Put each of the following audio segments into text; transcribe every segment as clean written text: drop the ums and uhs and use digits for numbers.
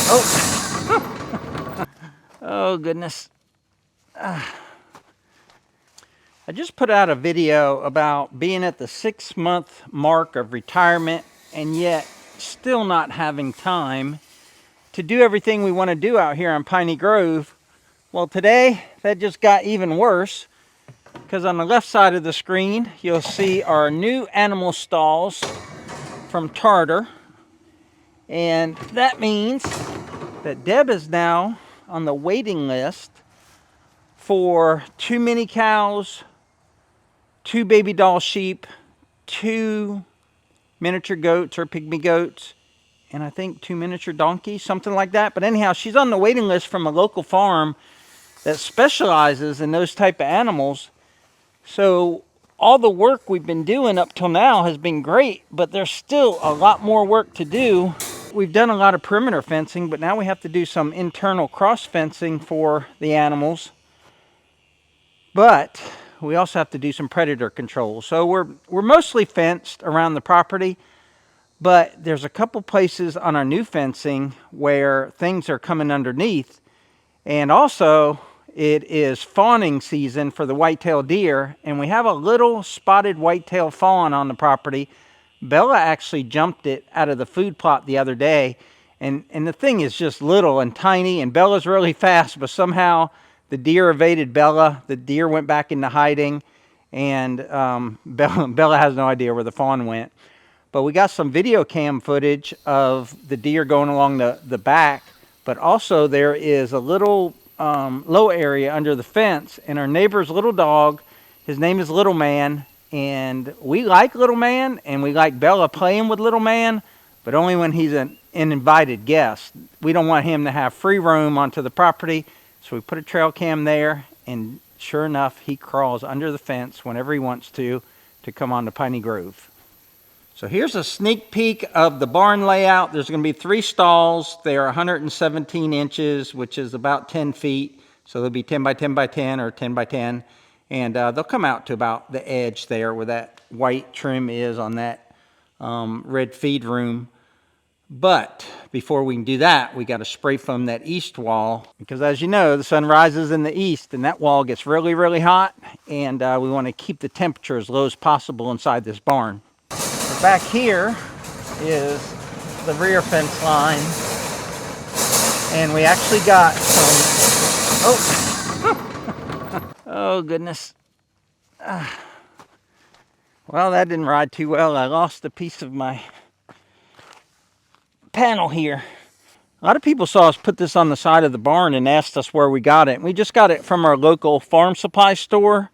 Oh, oh goodness. I just put out a video about being at the 6-month mark of retirement and yet still not having time to do everything we want to do out here on Piney Grove. Well, today that just got even worse, because on the left side of the screen you'll see our new animal stalls from Tartar, and that means that Deb is now on the waiting list for 2 mini cows, 2 baby doll sheep, 2 miniature goats or pygmy goats, and I think 2 miniature donkeys, something like that. But anyhow, she's on the waiting list from a local farm that specializes in those type of animals. So all the work we've been doing up till now has been great, but there's still a lot more work to do. We've done a lot of perimeter fencing, but now we have to do some internal cross fencing for the animals. But we also have to do some predator control. So we're mostly fenced around the property, but there's a couple places on our new fencing where things are coming underneath. And also, it is fawning season for the white-tailed deer, and we have a little spotted white-tailed fawn on the property. Bella actually jumped it out of the food plot the other day, and the thing is just little and tiny, and Bella's really fast, but somehow the deer evaded Bella. The deer went back into hiding, and Bella has no idea where the fawn went. But we got some video cam footage of the deer going along the back, but also there is a little low area under the fence, and our neighbor's little dog, his name is Little Man, and we like Little Man, and we like Bella playing with Little Man, but only when he's an invited guest. We don't want him to have free roam onto the property, so we put a trail cam there, and sure enough, he crawls under the fence whenever he wants to come on to Piney Grove. So here's a sneak peek of the barn layout. There's going to be 3 stalls. They're 117 inches, which is about 10 feet. So they'll be 10 by 10 by 10 or 10 by 10. And they'll come out to about the edge there where that white trim is on that red feed room. But before we can do that, we got to spray foam that east wall, because as you know, the sun rises in the east and that wall gets really, really hot. And we want to keep the temperature as low as possible inside this barn. Back here is the rear fence line, and we actually got some, oh goodness. Well, that didn't ride too well. I lost a piece of my panel here. A lot of people saw us put this on the side of the barn and asked us where we got it. We just got it from our local farm supply store.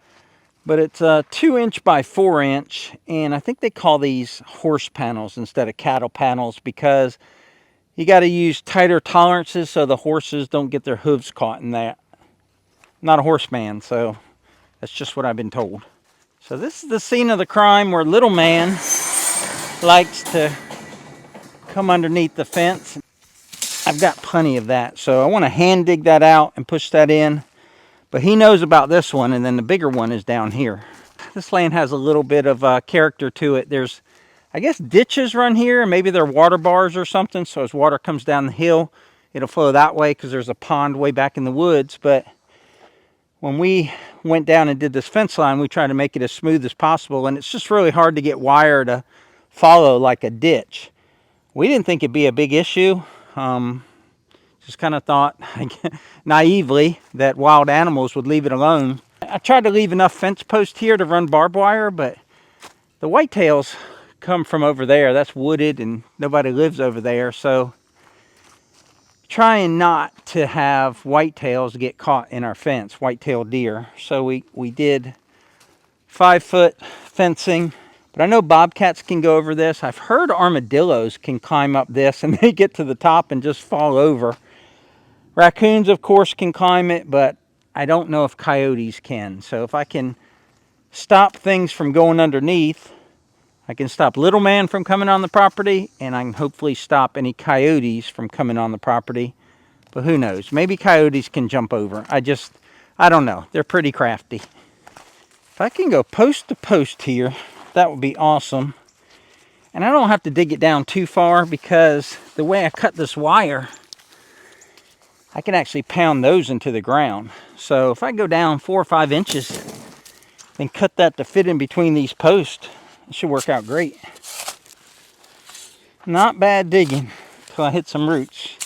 But it's a 2-inch by 4-inch, and I think they call these horse panels instead of cattle panels, because you got to use tighter tolerances so the horses don't get their hooves caught in that. I'm not a horseman, so that's just what I've been told. So this is the scene of the crime where Little Man likes to come underneath the fence. I've got plenty of that, so I want to hand dig that out and push that in. But he knows about this one, and then the bigger one is down here. This land has a little bit of character to it. There's, I guess, ditches run here, and maybe they're water bars or something, so as water comes down the hill, it'll flow that way because there's a pond way back in the woods. But when we went down and did this fence line, we tried to make it as smooth as possible, and it's just really hard to get wire to follow like a ditch. We didn't think it'd be a big issue. Just kind of thought naively that wild animals would leave it alone. I tried to leave enough fence posts here to run barbed wire, but the whitetails come from over there. That's wooded and nobody lives over there. So trying not to have whitetails get caught in our fence, white-tailed deer. So we did 5-foot fencing. But I know bobcats can go over this. I've heard armadillos can climb up this and they get to the top and just fall over. Raccoons, of course, can climb it, but I don't know if coyotes can. So if I can stop things from going underneath, I can stop Little Man from coming on the property, and I can hopefully stop any coyotes from coming on the property. But who knows? Maybe coyotes can jump over. I don't know. They're pretty crafty. If I can go post to post here, that would be awesome. And I don't have to dig it down too far, because the way I cut this wire, I can actually pound those into the ground. So if I go down 4 or 5 inches and cut that to fit in between these posts, it should work out great. Not bad digging until I hit some roots.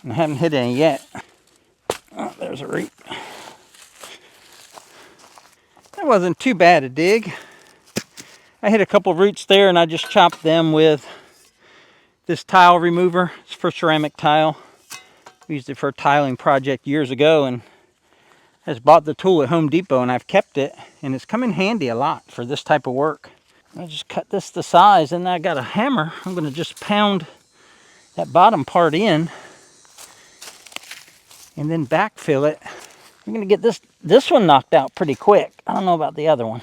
And I haven't hit any yet. Oh, there's a root. That wasn't too bad a dig. I hit a couple of roots there and I just chopped them with this tile remover. It's for ceramic tile. We used it for a tiling project years ago, and I just bought the tool at Home Depot and I've kept it, and it's come in handy a lot for this type of work. I just cut this to size, and I got a hammer. I'm going to just pound that bottom part in and then backfill it. I'm going to get this one knocked out pretty quick. I don't know about the other one.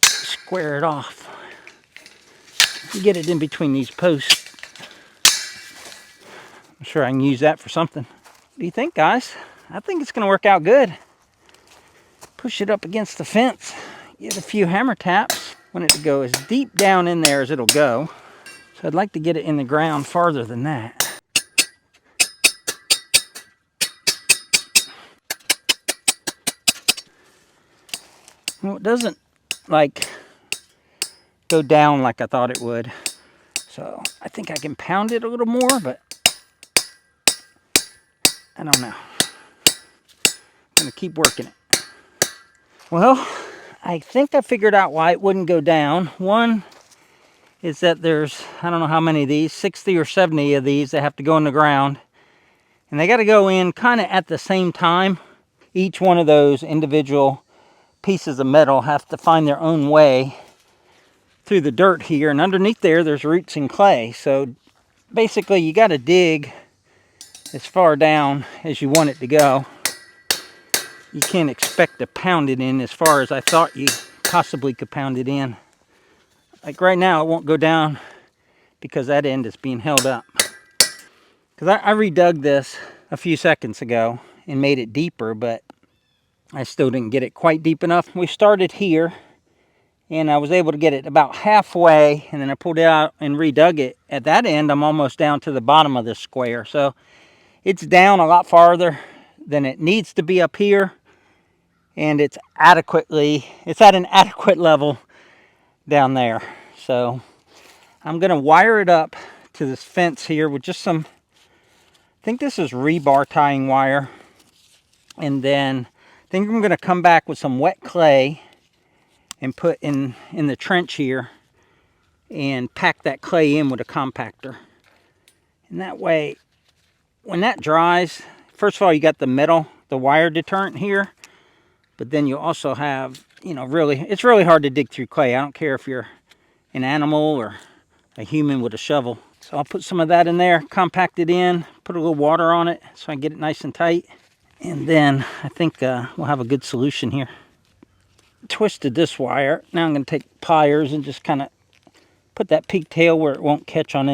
Square it off. Get it in between these posts. I'm sure I can use that for something. What do you think, guys? I think it's going to work out good. Push it up against the fence. Get a few hammer taps. I want it to go as deep down in there as it'll go. So I'd like to get it in the ground farther than that. Well, it doesn't like go down like I thought it would. So I think I can pound it a little more, but I don't know. I'm going to keep working it. Well, I think I figured out why it wouldn't go down. One is that there's, I don't know how many of these, 60 or 70 of these that have to go in the ground. And they got to go in kind of at the same time. Each one of those individual pieces of metal have to find their own way through the dirt here. And underneath there's roots and clay. So basically you got to dig as far down as you want it to go. You can't expect to pound it in as far as I thought you possibly could pound it in. Like right now, it won't go down because that end is being held up. Because I redug this a few seconds ago and made it deeper, but I still didn't get it quite deep enough. We started here, and I was able to get it about halfway, and then I pulled it out and redug it. At that end, I'm almost down to the bottom of this square. So it's down a lot farther than it needs to be up here. And it's at an adequate level down there. So I'm going to wire it up to this fence here with just some, I think this is rebar tying wire. And then I think I'm going to come back with some wet clay and put in the trench here and pack that clay in with a compactor. And that way, when that dries, first of all, you got the wire deterrent here. But then you also have, it's really hard to dig through clay. I don't care if you're an animal or a human with a shovel. So I'll put some of that in there, compact it in, put a little water on it so I can get it nice and tight. And then I think we'll have a good solution here. Twisted this wire. Now I'm going to take pliers and just kind of put that pigtail where it won't catch on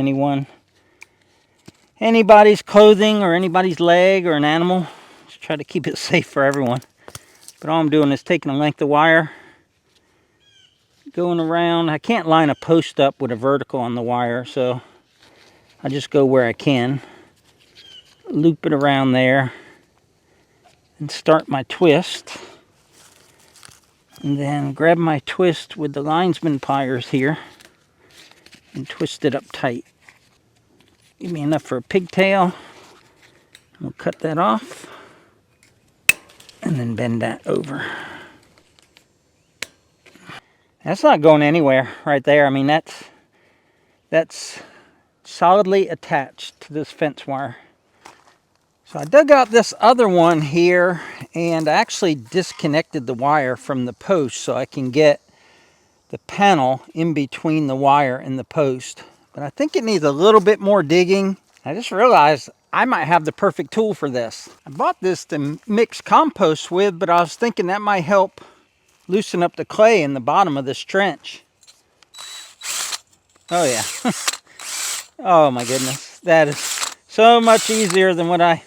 anybody's clothing or anybody's leg or an animal. Just try to keep it safe for everyone. But all I'm doing is taking a length of wire, going around. I can't line a post up with a vertical on the wire, so I just go where I can. Loop it around there and start my twist. And then grab my twist with the linesman pliers here and twist it up tight. Give me enough for a pigtail. We'll cut that off. And then bend that over. That's not going anywhere right there. I mean, that's solidly attached to this fence wire. So I dug out this other one here, and I actually disconnected the wire from the post so I can get the panel in between the wire and the post. But I think it needs a little bit more digging. I just realized I might have the perfect tool for this. I bought this to mix compost with, but I was thinking that might help loosen up the clay in the bottom of this trench. Oh yeah. Oh my goodness. That is so much easier than what I've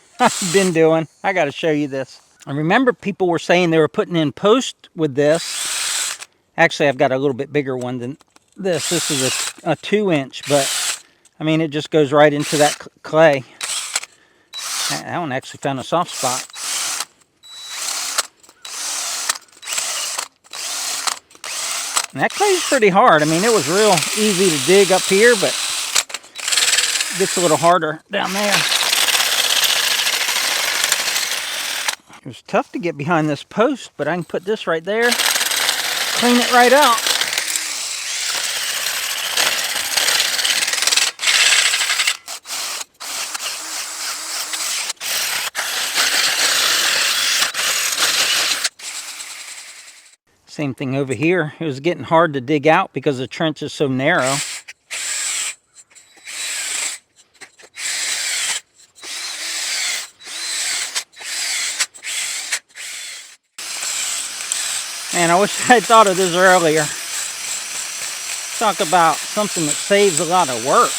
been doing. I got to show you this. I remember people were saying they were putting in post with this. Actually, I've got a little bit bigger one than this. This is a 2-inch, but I mean, it just goes right into that clay. That one actually found a soft spot. And that clay's pretty hard. I mean, it was real easy to dig up here, but it gets a little harder down there. It was tough to get behind this post, but I can put this right there, clean it right out. Same thing over here. It was getting hard to dig out because the trench is so narrow. Man, I wish I had thought of this earlier. Talk about something that saves a lot of work.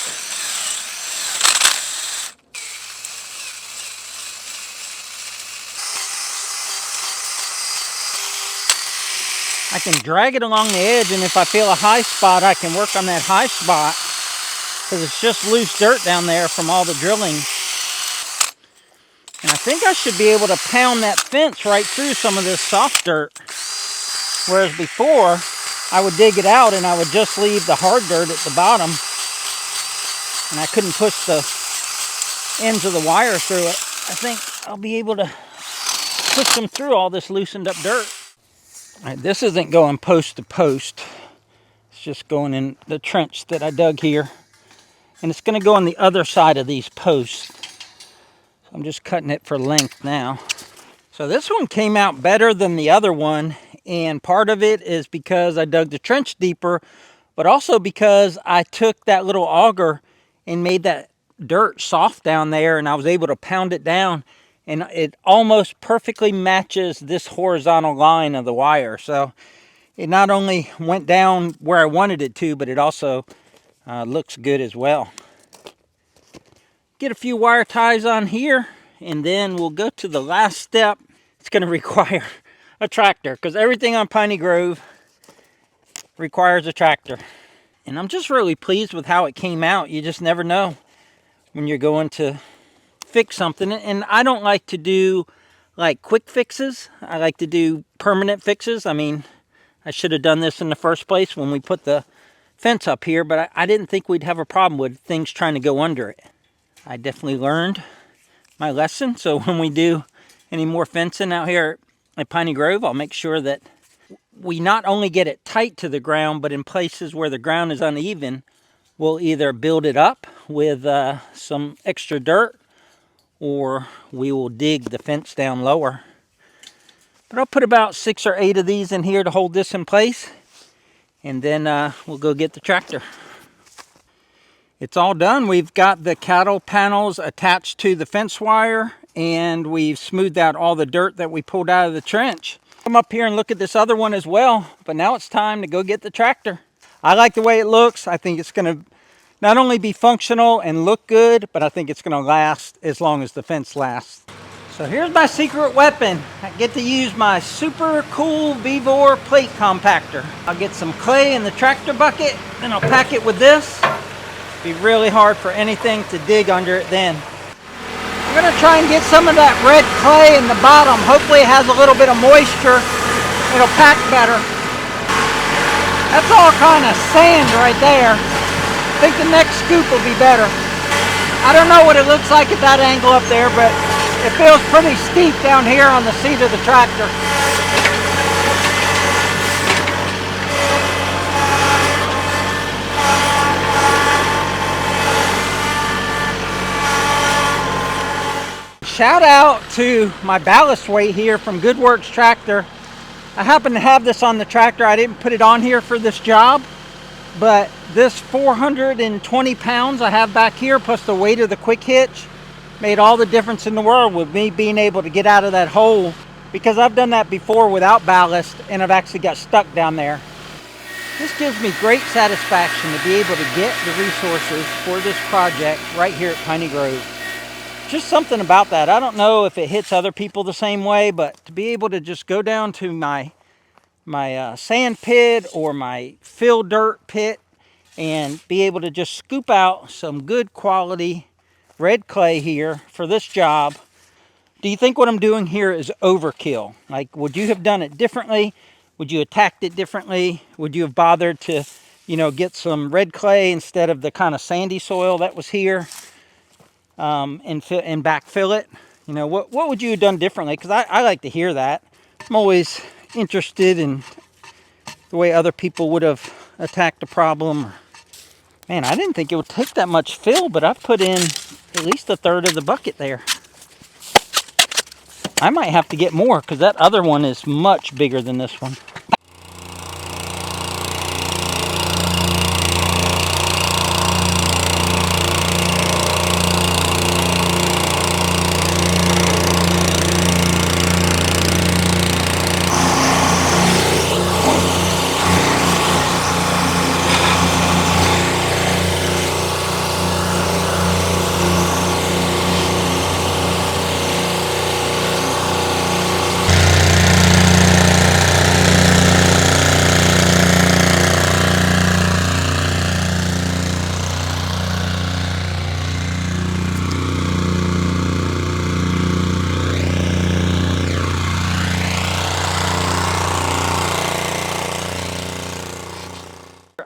I can drag it along the edge, and if I feel a high spot, I can work on that high spot because it's just loose dirt down there from all the drilling. And I think I should be able to pound that fence right through some of this soft dirt. Whereas before, I would dig it out and I would just leave the hard dirt at the bottom. And I couldn't push the ends of the wire through it. I think I'll be able to push them through all this loosened up dirt. All right, this isn't going post to post. It's just going in the trench that I dug here. And it's going to go on the other side of these posts. So I'm just cutting it for length now. So this one came out better than the other one. And part of it is because I dug the trench deeper, but also because I took that little auger and made that dirt soft down there, and I was able to pound it down, and it almost perfectly matches this horizontal line of the wire. So it not only went down where I wanted it to, but it also looks good as well. Get a few wire ties on here, and then we'll go to the last step. It's going to require a tractor, because everything on Piney Grove requires a tractor. And I'm just really pleased with how it came out. You just never know when you're going to fix something. And I don't like to do like quick fixes. I like to do permanent fixes. I mean, I should have done this in the first place when we put the fence up here, but I didn't think we'd have a problem with things trying to go under it. I definitely learned my lesson. So when we do any more fencing out here at Piney Grove, I'll make sure that we not only get it tight to the ground, but in places where the ground is uneven, we'll either build it up with some extra dirt, or we will dig the fence down lower. But I'll put about 6 or 8 of these in here to hold this in place, and then we'll go get the tractor. It's all done. We've got the cattle panels attached to the fence wire, and we've smoothed out all the dirt that we pulled out of the trench. Come up here and look at this other one as well, but now it's time to go get the tractor. I like the way it looks. I think it's going to not only be functional and look good, but I think it's going to last as long as the fence lasts. So here's my secret weapon. I get to use my super cool Vevor plate compactor. I'll get some clay in the tractor bucket, then I'll pack it with this. It'll be really hard for anything to dig under it then. I'm going to try and get some of that red clay in the bottom. Hopefully it has a little bit of moisture. It'll pack better. That's all kind of sand right there. I think the next scoop will be better. I don't know what it looks like at that angle up there, but it feels pretty steep down here on the seat of the tractor. Shout out to my ballast weight here from Good Works Tractor. I happen to have this on the tractor. I didn't put it on here for this job, but this 420 pounds I have back here, plus the weight of the quick hitch, made all the difference in the world with me being able to get out of that hole, because I've done that before without ballast and I've actually got stuck down there. This gives me great satisfaction to be able to get the resources for this project right here at Piney Grove. Just something about that. I don't know if it hits other people the same way, but to be able to just go down to my sand pit or my fill dirt pit and be able to just scoop out some good quality red clay here for this job. Do you think what I'm doing here is overkill? Like, would you have done it differently? Would you have attacked it differently? Would you have bothered to, you know, get some red clay instead of the kind of sandy soil that was here, and backfill it? You know, what would you have done differently? Because I like to hear that. I'm always interested in the way other people would have attacked the problem. Man, I didn't think it would take that much fill, but I've put in at least a third of the bucket there. I might have to get more because that other one is much bigger than this one.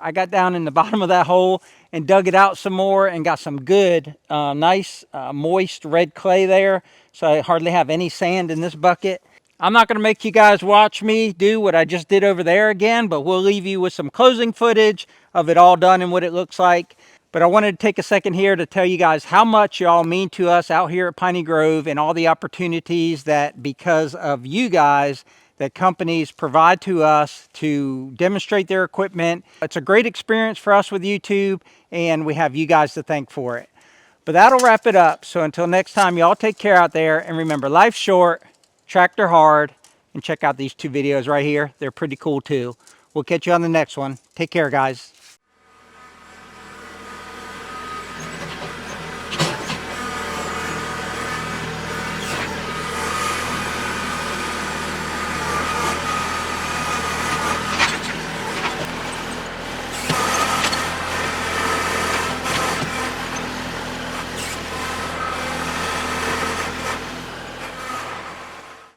I got down in the bottom of that hole and dug it out some more and got some good, nice, moist red clay there. So I hardly have any sand in this bucket. I'm not going to make you guys watch me do what I just did over there again, but we'll leave you with some closing footage of it all done and what it looks like. But I wanted to take a second here to tell you guys how much y'all mean to us out here at Piney Grove and all the opportunities that, because of you guys, that companies provide to us to demonstrate their equipment. It's a great experience for us with YouTube, and we have you guys to thank for it. But that'll wrap it up. So until next time, y'all take care out there, and remember, life's short, tractor hard, and check out these two videos right here. They're pretty cool too. We'll catch you on the next one. Take care, guys.